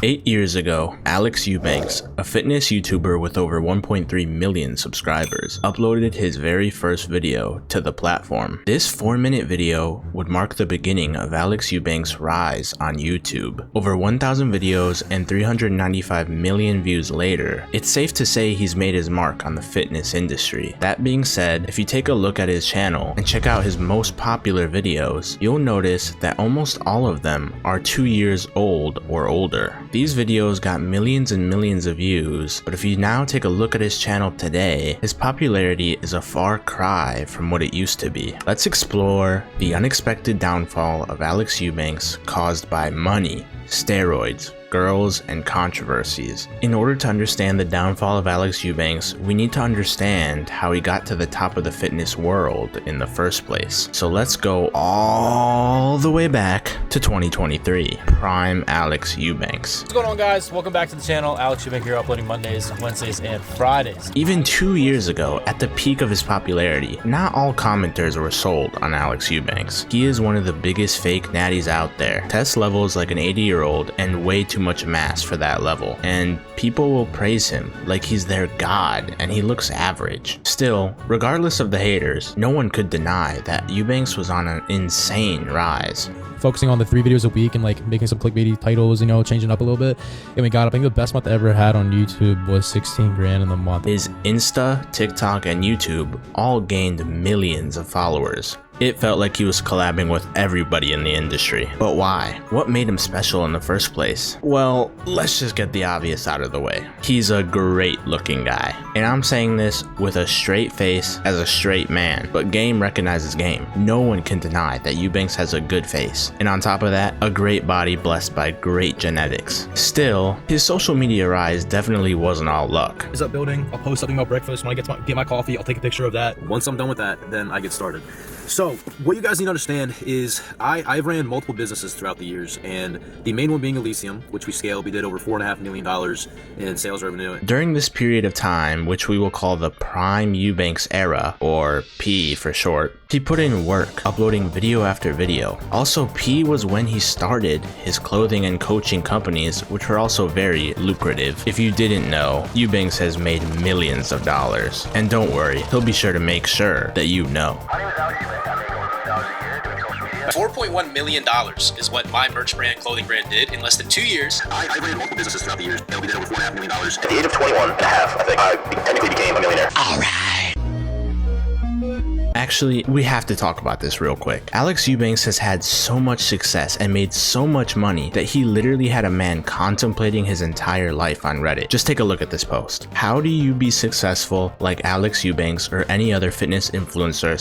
8 years ago, Alex Eubank, a fitness YouTuber with over 1.3 million subscribers, uploaded his very first video to the platform. This 4-minute video would mark the beginning of Alex Eubank's rise on YouTube. Over 1,000 videos and 395 million views later, it's safe to say he's made his mark on the fitness industry. That being said, if you take a look at his channel and check out his most popular videos, you'll notice that almost all of them are 2 years old or older. These videos got millions and millions of views, but if you now take a look at his channel today, his popularity is a far cry from what it used to be. Let's explore the unexpected downfall of Alex Eubank caused by money, steroids, girls, and controversies. In order to understand the downfall of Alex Eubank, we need to understand how he got to the top of the fitness world in the first place. So let's go all the way back to 2023, prime Alex Eubank. What's going on, guys? Welcome back to the channel. Alex Eubank here, uploading Mondays, Wednesdays, and Fridays. Even 2 years ago, at the peak of his popularity, not all commenters were sold on Alex Eubank. He is one of the biggest fake natties out there. Test levels like an 80-year-old and way too much mass for that level, and people will praise him like he's their god and he looks average. Still, regardless of the haters, no one could deny that Eubank was on an insane rise. Focusing on the 3 videos a week and like making some clickbaity titles, you know, changing up a little bit, and we got, I think the best month I ever had on YouTube was 16 grand in the month. His Insta, TikTok, and YouTube all gained millions of followers. It felt like he was collabing with everybody in the industry. But why? What made him special in the first place? Well, let's just get the obvious out of the way. He's a great looking guy. And I'm saying this with a straight face as a straight man, but game recognizes game. No one can deny that Eubank has a good face. And on top of that, a great body blessed by great genetics. Still, his social media rise definitely wasn't all luck. Is up building, I'll post something about breakfast. When I get my coffee, I'll take a picture of that. Once I'm done with that, then I get started. So what you guys need to understand is I've ran multiple businesses throughout the years, and the main one being Elysium, which we scaled. We did over $4.5 million in sales revenue. During this period of time, which we will call the prime Eubank era, or P for short, he put in work, uploading video after video. Also, P was when he started his clothing and coaching companies, which were also very lucrative. If you didn't know, Eubank has made millions of dollars. And don't worry, he'll be sure to make sure that you know. $4.1 million is what my merch brand, clothing brand did in less than 2 years. I ran multiple businesses throughout the years, and we did over $4.5 million. At the age of 21 and a half, I think, I technically became a millionaire. All right. Actually, we have to talk about this real quick. Alex Eubank has had so much success and made so much money that he literally had a man contemplating his entire life on Reddit. Just take a look at this post. How do you be successful like Alex Eubank or any other fitness influencer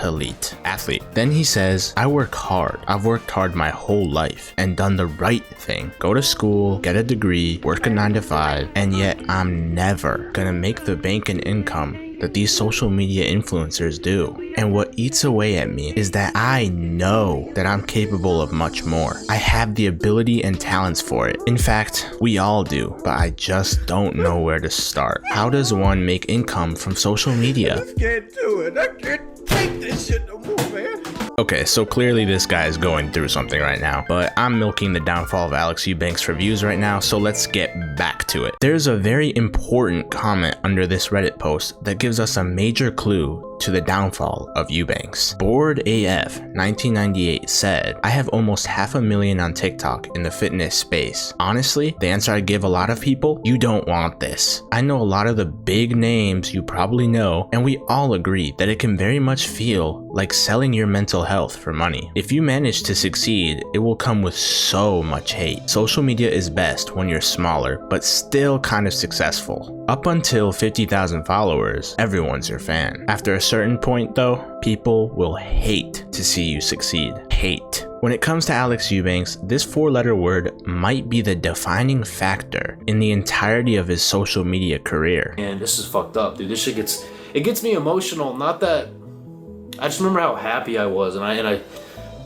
/ elite athlete? Then he says, I work hard. I've worked hard my whole life and done the right thing. Go to school, get a degree, work a 9 to 5, and yet I'm never gonna make the bank and income that these social media influencers do. And what eats away at me is that I know that I'm capable of much more. I have the ability and talents for it. In fact, we all do, but I just don't know where to start. How does one make income from social media? I can't do it. I can't take this shit no more, man. Okay, so clearly this guy is going through something right now, but I'm milking the downfall of Alex Eubank for views right now, so let's get back to it. There's a very important comment under this Reddit post that gives us a major clue to the downfall of Eubank. Bored AF 1998 said, I have almost 500,000 on TikTok in the fitness space. Honestly, the answer I give a lot of people, you don't want this. I know a lot of the big names you probably know, and we all agree that it can very much feel like selling your mental health for money. If you manage to succeed, it will come with so much hate. Social media is best when you're smaller, but still kind of successful. Up until 50,000 followers, everyone's your fan. After a certain point though, people will hate to see you succeed. Hate. When it comes to Alex Eubank, this 4-letter word might be the defining factor in the entirety of his social media career. And this is fucked up, dude. This shit gets me emotional. Not that I just remember how happy I was, and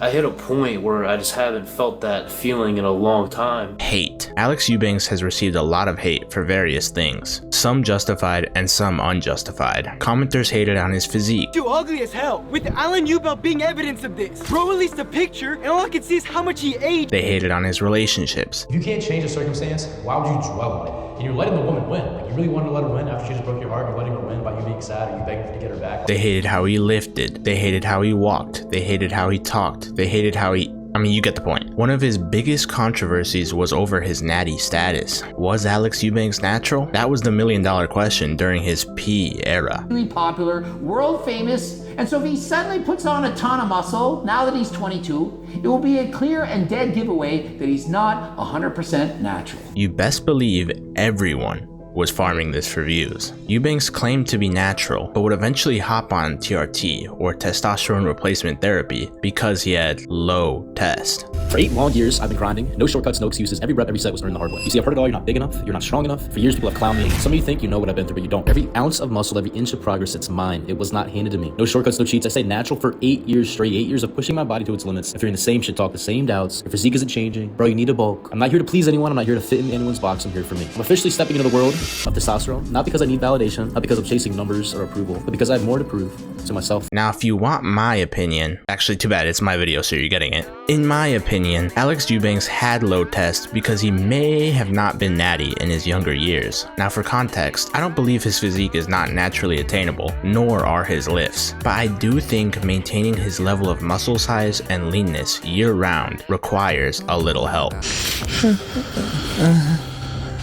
I hit a point where I just haven't felt that feeling in a long time. Hate. Alex Eubank has received a lot of hate for various things, some justified and some unjustified. Commenters hated on his physique. You ugly as hell, with Alan Eubank being evidence of this. Bro released a picture, and all I can see is how much he aged. They hated on his relationships. If you can't change a circumstance, why would you dwell on it? And you're letting the woman win. Like, you really wanted to let her win after she just broke your heart. You're letting her win by you being sad or you begging to get her back. They hated how he lifted. They hated how he walked. They hated how he talked. They hated how he... I mean, you get the point. One of his biggest controversies was over his natty status. Was Alex Eubank natural? That was the $1 million question during his P era. Really popular, world famous, and so if he suddenly puts on a ton of muscle, now that he's 22, it will be a clear and dead giveaway that he's not 100% natural. You best believe everyone was farming this for views. Eubank claimed to be natural, but would eventually hop on TRT, or testosterone replacement therapy, because he had low test. For 8 long years, I've been grinding. No shortcuts, no excuses. Every rep, every set was earned the hard way. You see, I've heard it all. You're not big enough. You're not strong enough. For years, people have clowned me. Some of you think you know what I've been through, but you don't. Every ounce of muscle, every inch of progress, it's mine. It was not handed to me. No shortcuts, no cheats. I stayed natural for 8 years straight. 8 years of pushing my body to its limits. If you're in the same shit talk, the same doubts, your physique isn't changing, bro, you need a bulk. I'm not here to please anyone. I'm not here to fit in anyone's box. I'm here for me. I'm officially stepping into the world of testosterone. Not because I need validation, not because I'm chasing numbers or approval, but because I have more to prove to myself. Now, if you want my opinion, actually too bad, it's my video, so you're getting it. In my opinion, Alex Eubank had low test because he may have not been natty in his younger years. Now, for context, I don't believe his physique is not naturally attainable, nor are his lifts, but I do think maintaining his level of muscle size and leanness year-round requires a little help.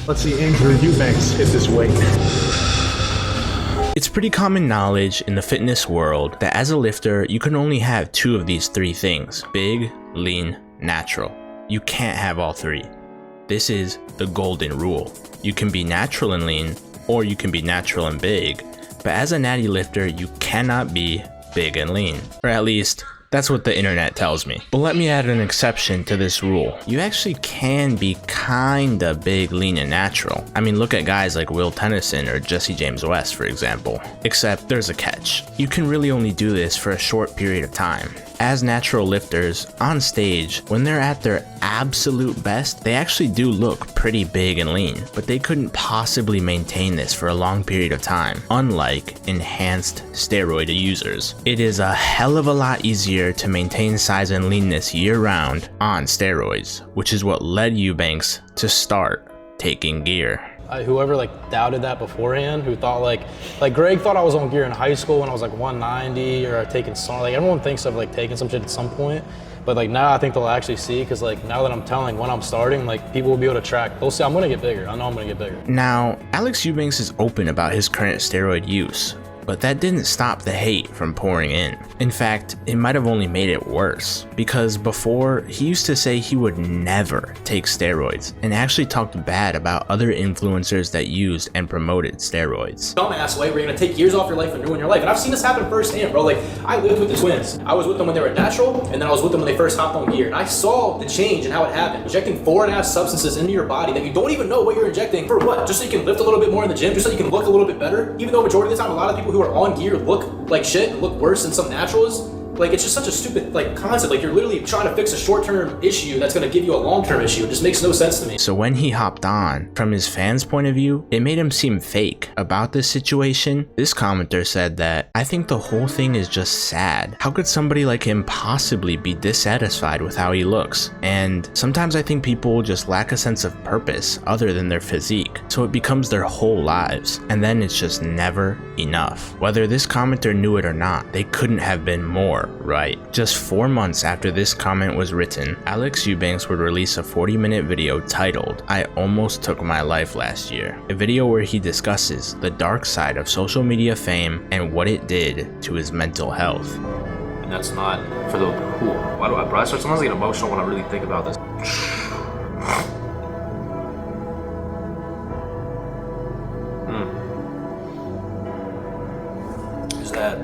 Let's see Andrew Eubanks hit this weight. It's pretty common knowledge in the fitness world that as a lifter, you can only have 2 of these 3 things: big, lean, natural. You can't have all 3. This is the golden rule. You can be natural and lean, or you can be natural and big, but as a natty lifter, you cannot be big and lean, or at least that's what the internet tells me. But let me add an exception to this rule. You actually can be kinda big, lean, and natural. I mean, look at guys like Will Tennyson or Jesse James West, for example. Except there's a catch. You can really only do this for a short period of time. As natural lifters, on stage, when they're at their absolute best, they actually do look pretty big and lean, but they couldn't possibly maintain this for a long period of time, unlike enhanced steroid users. It is a hell of a lot easier to maintain size and leanness year-round on steroids, which is what led Eubanks to start taking gear. Whoever doubted that beforehand, who thought like Greg thought I was on gear in high school when I was 190 or taking some, everyone thinks of taking some shit at some point, but now I think they'll actually see, because now that I'm telling when I'm starting, people will be able to track. They'll see I'm gonna get bigger. I know I'm gonna get bigger. Now, Alex Eubank is open about his current steroid use, but that didn't stop the hate from pouring in. In fact, it might have only made it worse, because before, he used to say he would never take steroids, and actually talked bad about other influencers that used and promoted steroids. Dumbass way where you're gonna take years off your life and ruin your life. And I've seen this happen firsthand, bro. I lived with the twins. I was with them when they were natural, and then I was with them when they first hopped on gear. And I saw the change and how it happened. Injecting foreign-ass substances into your body that you don't even know what you're injecting. For what? Just so you can lift a little bit more in the gym, just so you can look a little bit better? Even though majority of the time, a lot of people who are on gear look like shit, look worse than some naturals. It's just such a stupid concept. You're literally trying to fix a short-term issue that's gonna give you a long-term issue. It just makes no sense to me. So when he hopped on, from his fans' point of view, it made him seem fake about this situation. This commenter said that, "I think the whole thing is just sad. How could somebody like him possibly be dissatisfied with how he looks? And sometimes I think people just lack a sense of purpose other than their physique, so it becomes their whole lives, and then it's just never enough." Whether this commenter knew it or not, they couldn't have been more right. Just 4 months after this comment was written, Alex Eubank would release a 40-minute video titled, "I Almost Took My Life Last Year," a video where he discusses the dark side of social media fame and what it did to his mental health. And that's not for the cool. Why do I start sometimes get emotional when I really think about this. Is that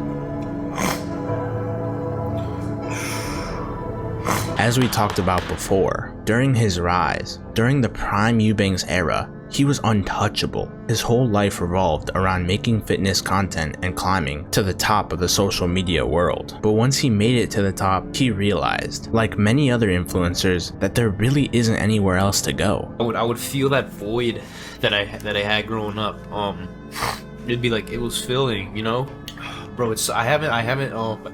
As we talked about before, during his rise, during the prime Eubanks era, he was untouchable. His whole life revolved around making fitness content and climbing to the top of the social media world. But once he made it to the top, he realized, like many other influencers, that there really isn't anywhere else to go. I would feel that void that I had growing up. It'd be like it was filling, you know? Bro, I haven't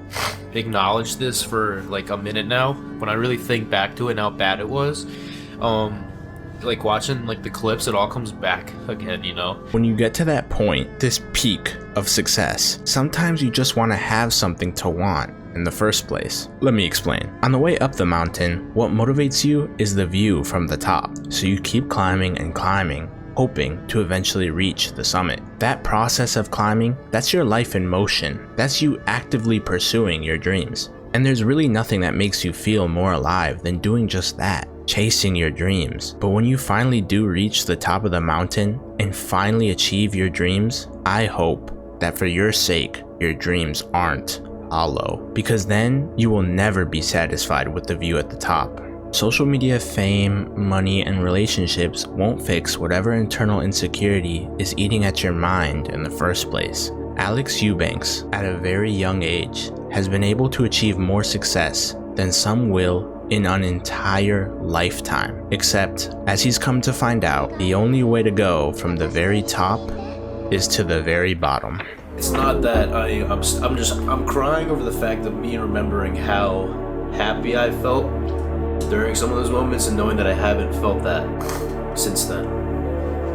acknowledged this for like a minute now. When I really think back to it and how bad it was, like watching like the clips, it all comes back again, you know? When you get to that point, this peak of success, sometimes you just want to have something to want in the first place. Let me explain. On the way up the mountain, what motivates you is the view from the top. So you keep climbing and climbing, hoping to eventually reach the summit. That process of climbing, that's your life in motion. That's you actively pursuing your dreams. And there's really nothing that makes you feel more alive than doing just that, chasing your dreams. But when you finally do reach the top of the mountain and finally achieve your dreams, I hope that for your sake, your dreams aren't hollow, because then you will never be satisfied with the view at the top. Social media fame, money, and relationships won't fix whatever internal insecurity is eating at your mind in the first place. Alex Eubank, at a very young age, has been able to achieve more success than some will in an entire lifetime. Except, as he's come to find out, the only way to go from the very top is to the very bottom. It's not that I'm crying over the fact of me remembering how happy I felt during some of those moments and knowing that I haven't felt that since then.